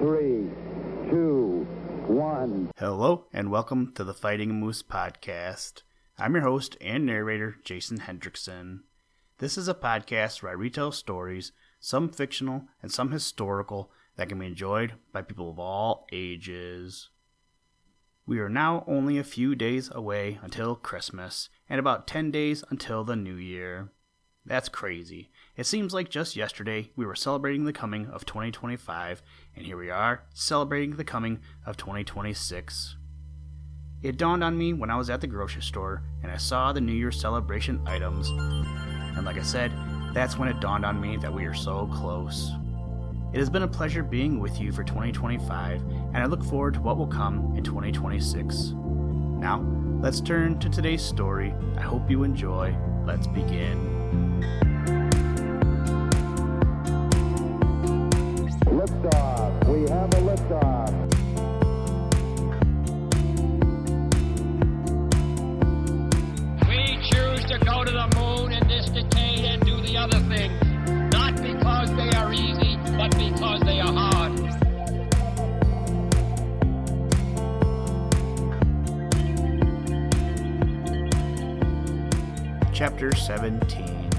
3, 2, 1. Hello, and welcome to the Fighting Moose Podcast. I'm your host and narrator, Jason Hendrickson. This is a podcast where I retell stories, some fictional and some historical, that can be enjoyed by people of all ages. We are now only a few days away until Christmas, and about 10 days until the New Year. That's crazy. It seems like just yesterday we were celebrating the coming of 2025, and here we are, celebrating the coming of 2026. It dawned on me when I was at the grocery store, and I saw the New Year celebration items, and like I said, that's when it dawned on me that we are so close. It has been a pleasure being with you for 2025, and I look forward to what will come in 2026. Now, let's turn to today's story. I hope you enjoy. Let's begin. Liftoff. We have a liftoff. We choose to go to the moon in this decade and do the other things, not because they are easy, but because they are hard. Chapter 17.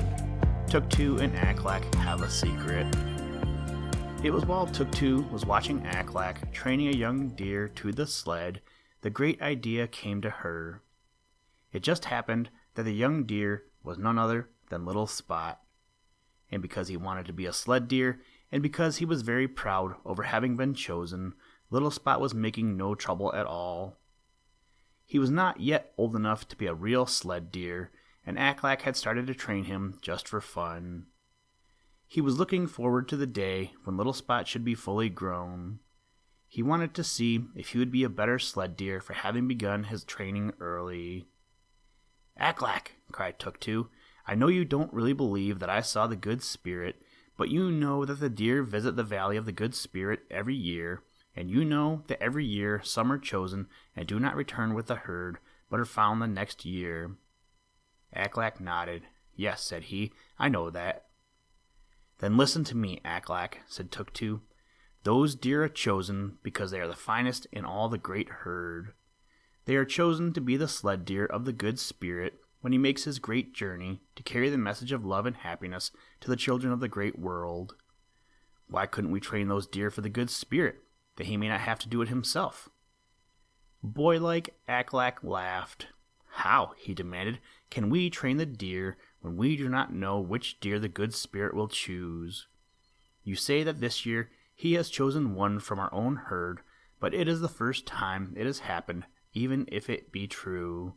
Tuk-Tu and Aklak Have a Secret. It was while Tuk-Tu was watching Aklak training a young deer to the sled, the great idea came to her. It just happened that the young deer was none other than Little Spot. And because he wanted to be a sled deer, and because he was very proud over having been chosen, Little Spot was making no trouble at all. He was not yet old enough to be a real sled deer, and Aklak had started to train him just for fun. He was looking forward to the day when Little Spot should be fully grown. He wanted to see if he would be a better sled deer for having begun his training early. "Aklak," cried Tuk-Tu, "I know you don't really believe that I saw the Good Spirit, but you know that the deer visit the Valley of the Good Spirit every year, and you know that every year some are chosen and do not return with the herd, but are found the next year." Aklak nodded. "Yes," said he, "I know that." "Then listen to me, Aklak," said Tuk-Tu. "Those deer are chosen because they are the finest in all the great herd. They are chosen to be the sled deer of the Good Spirit when he makes his great journey to carry the message of love and happiness to the children of the great world. Why couldn't we train those deer for the Good Spirit, that he may not have to do it himself?" Boy-like, Aklak laughed. "How," he demanded, "can we train the deer when we do not know which deer the Good Spirit will choose? You say that this year he has chosen one from our own herd, but it is the first time it has happened, even if it be true.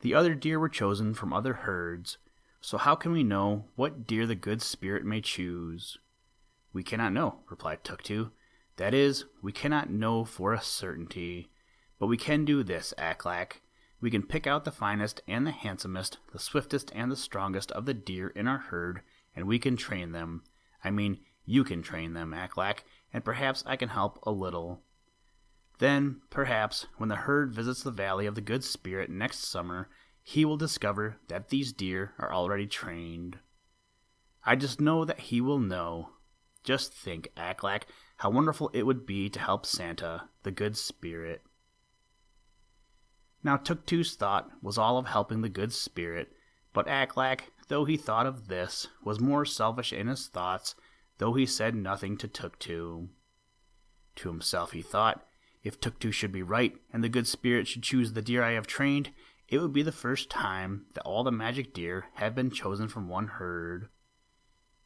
The other deer were chosen from other herds, so how can we know what deer the Good Spirit may choose?" "We cannot know," replied Tuk-Tu. "That is, we cannot know for a certainty. But we can do this, Aklak. We can pick out the finest and the handsomest, the swiftest and the strongest of the deer in our herd, and we can train them. I mean, you can train them, Aklak, and perhaps I can help a little. Then, perhaps, when the herd visits the Valley of the Good Spirit next summer, he will discover that these deer are already trained. I just know that he will know. Just think, Aklak, how wonderful it would be to help Santa, the Good Spirit." Now Tuk-Tu's thought was all of helping the Good Spirit, but Aklak, though he thought of this, was more selfish in his thoughts, though he said nothing to Tuk-Tu. To himself he thought, if Tuk-Tu should be right, and the Good Spirit should choose the deer I have trained, it would be the first time that all the magic deer have been chosen from one herd.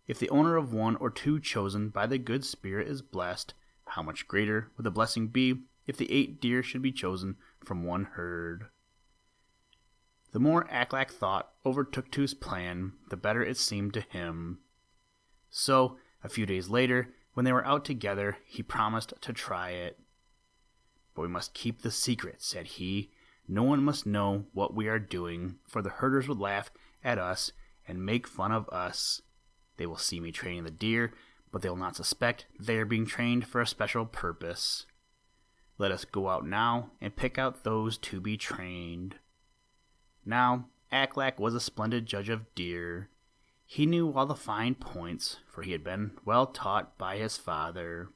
If the owner of one or two chosen by the Good Spirit is blessed, how much greater would the blessing be if the 8 deer should be chosen from one herd? The more Aklak thought over Tuk-Tu's plan, the better it seemed to him. So, a few days later, when they were out together, he promised to try it. "But we must keep the secret," said he. "No one must know what we are doing, for the herders would laugh at us and make fun of us. They will see me training the deer, but they will not suspect they are being trained for a special purpose. Let us go out now and pick out those to be trained." Now, Aklak was a splendid judge of deer. He knew all the fine points, for he had been well taught by his father.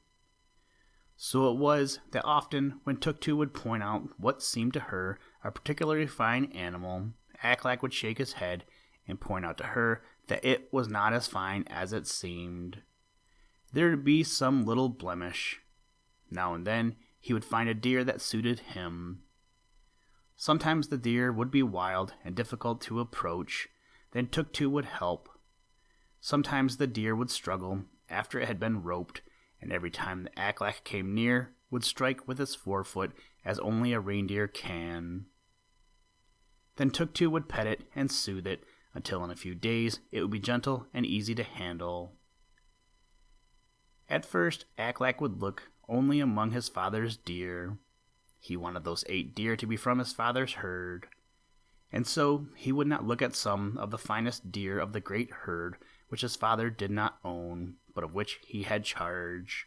So it was that often when Tuk-Tuk would point out what seemed to her a particularly fine animal, Aklak would shake his head and point out to her that it was not as fine as it seemed. There would be some little blemish. Now and then he would find a deer that suited him. Sometimes the deer would be wild and difficult to approach, then Tuk-Tuk would help. Sometimes the deer would struggle after it had been roped, and every time the Aklak came near, would strike with its forefoot as only a reindeer can. Then Tuk-Tuk would pet it and soothe it until in a few days it would be gentle and easy to handle. At first, Aklak would look only among his father's deer. He wanted those 8 deer to be from his father's herd, and so he would not look at some of the finest deer of the great herd which his father did not own, but of which he had charge.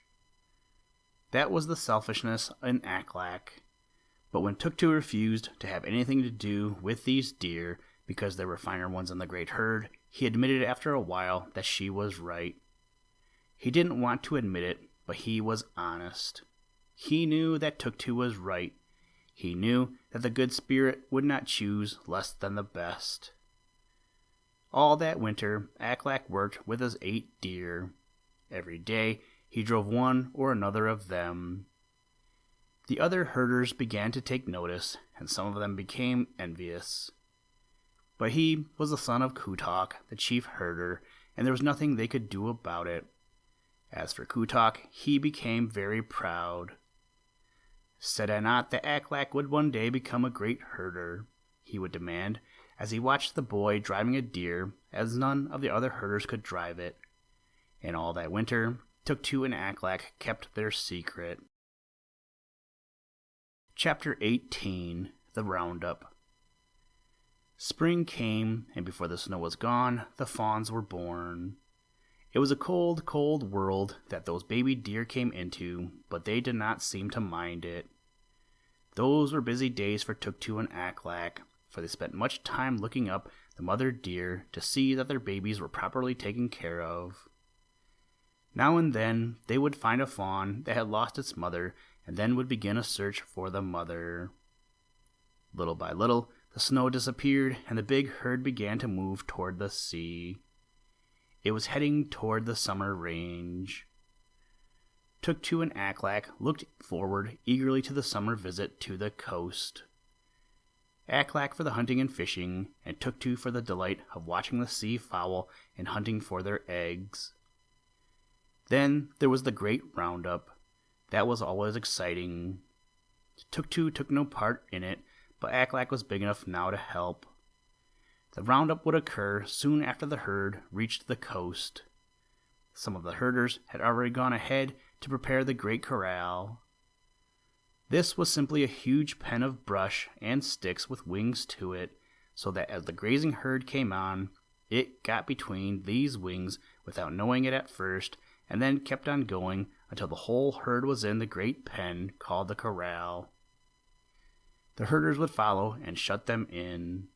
That was the selfishness in Aklak. But when Tuk-Tuk refused to have anything to do with these deer because there were finer ones in the great herd, he admitted after a while that she was right. He didn't want to admit it, but he was honest. He knew that Tuk-Tuk was right. He knew that the good spirit would not choose less than the best. All that winter, Aklak worked with his 8 deer. Every day, he drove one or another of them. The other herders began to take notice, and some of them became envious. But he was the son of Kutok, the chief herder, and there was nothing they could do about it. As for Kutok, he became very proud. Said I not that Aklak would one day become a great herder? He would demand, as he watched the boy driving a deer, as none of the other herders could drive it. And all that winter, Tuk-Tuk and Aklak kept their secret. Chapter 18, The Roundup. Spring came, and before the snow was gone, the fawns were born. It was a cold, cold world that those baby deer came into, but they did not seem to mind it. Those were busy days for Tuk-Tuk and Aklak, for they spent much time looking up the mother deer to see that their babies were properly taken care of. Now and then they would find a fawn that had lost its mother, and then would begin a search for the mother. Little by little, the snow disappeared, and the big herd began to move toward the sea. It was heading toward the summer range. Tuk-Tuk and Aklak looked forward eagerly to the summer visit to the coast. Aklak for the hunting and fishing, and Tuk-Tuk for the delight of watching the sea fowl and hunting for their eggs. Then there was the great roundup. That was always exciting. Tuk-Tuk took no part in it, but Aklak was big enough now to help. The roundup would occur soon after the herd reached the coast. Some of the herders had already gone ahead to prepare the great corral. This was simply a huge pen of brush and sticks with wings to it, so that as the grazing herd came on, it got between these wings without knowing it at first, and then kept on going until the whole herd was in the great pen called the corral. The herders would follow and shut them in.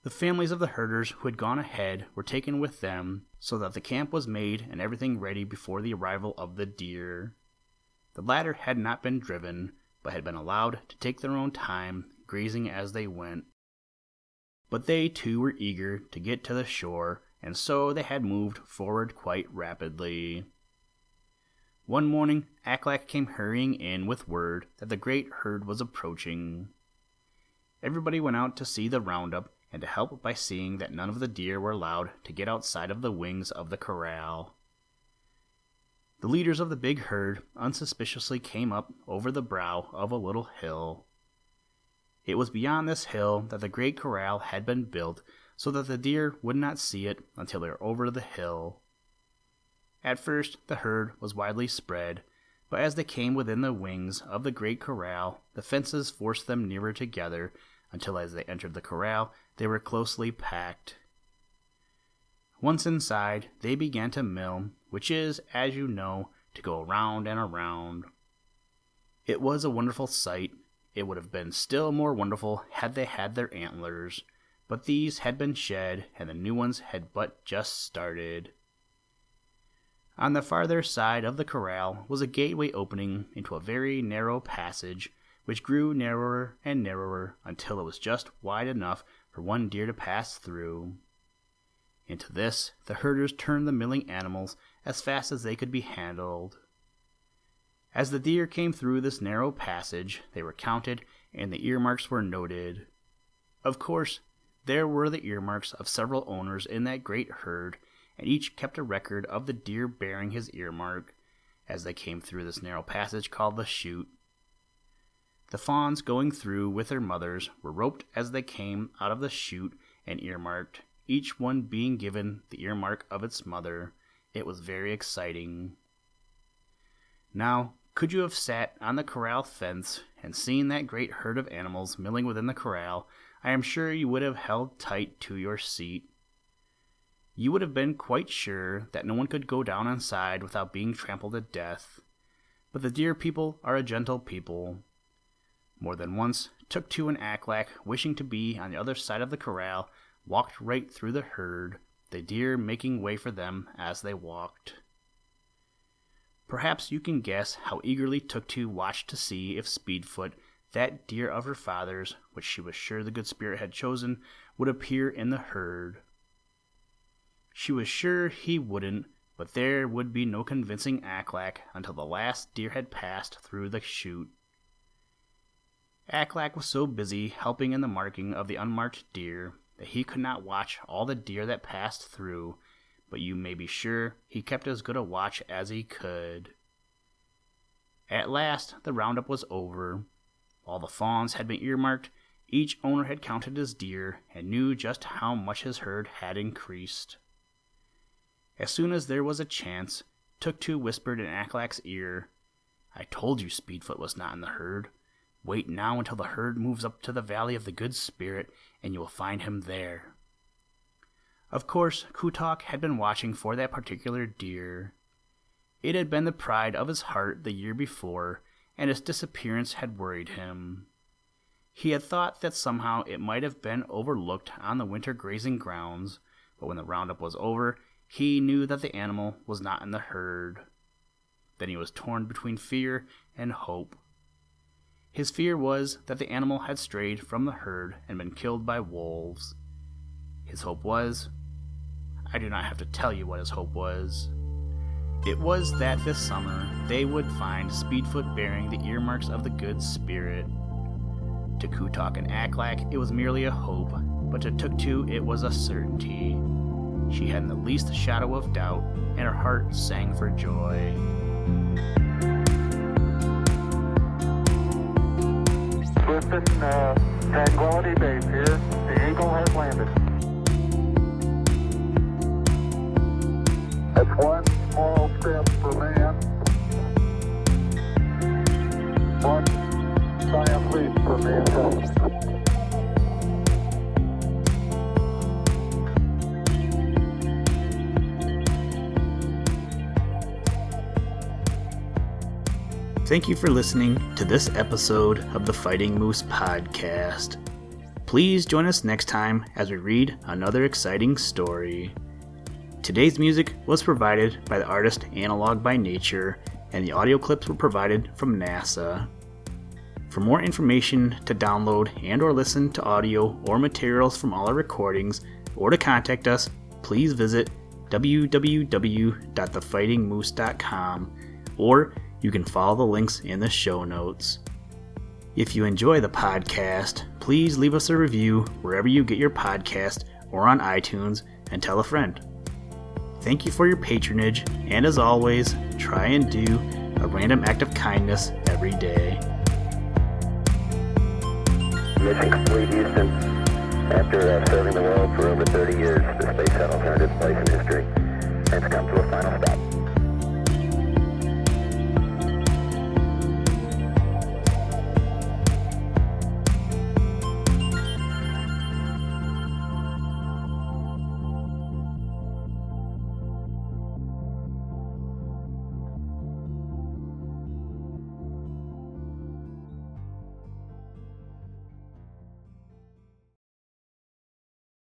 The families of the herders who had gone ahead were taken with them, so that the camp was made and everything ready before the arrival of the deer. The latter had not been driven, but had been allowed to take their own time, grazing as they went. But they too were eager to get to the shore, and so they had moved forward quite rapidly. One morning, Aklak came hurrying in with word that the great herd was approaching. Everybody went out to see the roundup, and to help by seeing that none of the deer were allowed to get outside of the wings of the corral. The leaders of the big herd unsuspiciously came up over the brow of a little hill. It was beyond this hill that the great corral had been built, so that the deer would not see it until they were over the hill. At first the herd was widely spread, but as they came within the wings of the great corral, the fences forced them nearer together, until as they entered the corral, they were closely packed. Once inside, they began to mill, which is, as you know, to go around and around. It was a wonderful sight. It would have been still more wonderful had they had their antlers, but these had been shed, and the new ones had but just started. On the farther side of the corral was a gateway opening into a very narrow passage, which grew narrower and narrower until it was just wide enough for one deer to pass through. Into this, the herders turned the milling animals as fast as they could be handled. As the deer came through this narrow passage, they were counted and the earmarks were noted. Of course, there were the earmarks of several owners in that great herd, and each kept a record of the deer bearing his earmark as they came through this narrow passage called the chute. The fawns going through with their mothers were roped as they came out of the chute and earmarked, each one being given the earmark of its mother. It was very exciting. Now, could you have sat on the corral fence and seen that great herd of animals milling within the corral, I am sure you would have held tight to your seat. You would have been quite sure that no one could go down inside without being trampled to death. But the deer people are a gentle people. More than once, Tuk-Tu and Aklak, wishing to be on the other side of the corral, walked right through the herd, the deer making way for them as they walked. Perhaps you can guess how eagerly Tuk-Tu watched to see if Speedfoot, that deer of her father's, which she was sure the Good Spirit had chosen, would appear in the herd. She was sure he wouldn't, but there would be no convincing Aklak until the last deer had passed through the chute. Aklak was so busy helping in the marking of the unmarked deer that he could not watch all the deer that passed through, but you may be sure he kept as good a watch as he could. At last the roundup was over. All the fawns had been earmarked, each owner had counted his deer and knew just how much his herd had increased. As soon as there was a chance, Tuk-Tu whispered in Aklak's ear, "I told you Speedfoot was not in the herd. Wait now until the herd moves up to the Valley of the Good Spirit, and you will find him there." Of course, Kutok had been watching for that particular deer. It had been the pride of his heart the year before, and its disappearance had worried him. He had thought that somehow it might have been overlooked on the winter grazing grounds, but when the roundup was over, he knew that the animal was not in the herd. Then he was torn between fear and hope. His fear was that the animal had strayed from the herd and been killed by wolves. His hope was... I do not have to tell you what his hope was. It was that this summer they would find Speedfoot bearing the earmarks of the Good Spirit. To Kutok and Aklak it was merely a hope, but to Tuk-Tu it was a certainty. She hadn't the least shadow of doubt, and her heart sang for joy. Listen, Tranquility Base here. The Eagle has landed. That's one small step for man, one giant leap for mankind. Thank you for listening to this episode of the Fighting Moose Podcast. Please join us next time as we read another exciting story. Today's music was provided by the artist Analog by Nature, and the audio clips were provided from NASA. For more information to download and or listen to audio or materials from all our recordings, or to contact us, please visit www.thefightingmoose.com, or you can follow the links in the show notes. If you enjoy the podcast, please leave us a review wherever you get your podcast or on iTunes, and tell a friend. Thank you for your patronage, and as always, try and do a random act of kindness every day. Mission complete, Houston. After serving the world for over 30 years, the Space Shuttle turned its